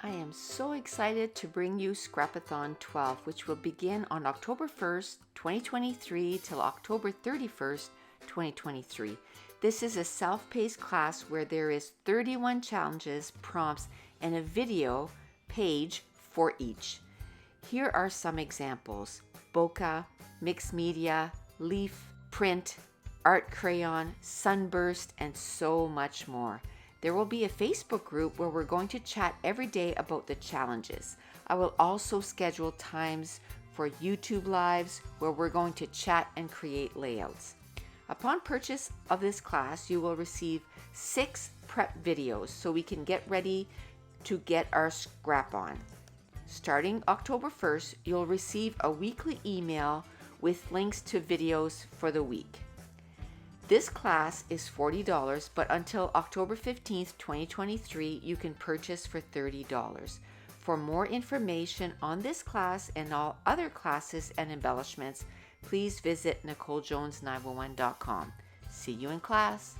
I am so excited to bring you Scrap-A-Thon 12, which will begin on October 1st, 2023 till October 31st, 2023. This is a self-paced class where there is 31 challenges, prompts, and a video page for each. Here are some examples: bokeh, mixed media, leaf, print, art crayon, sunburst, and so much more. There will be a Facebook group where we're going to chat every day about the challenges. I will also schedule times for YouTube lives where we're going to chat and create layouts. Upon purchase of this class, you will receive 6 prep videos so we can get ready to get our scrap on. Starting October 1st, you'll receive a weekly email with links to videos for the week. This class is $40, but until October 15th, 2023, you can purchase for $30. For more information on this class and all other classes and embellishments, please visit NicoleJones911.com. See you in class.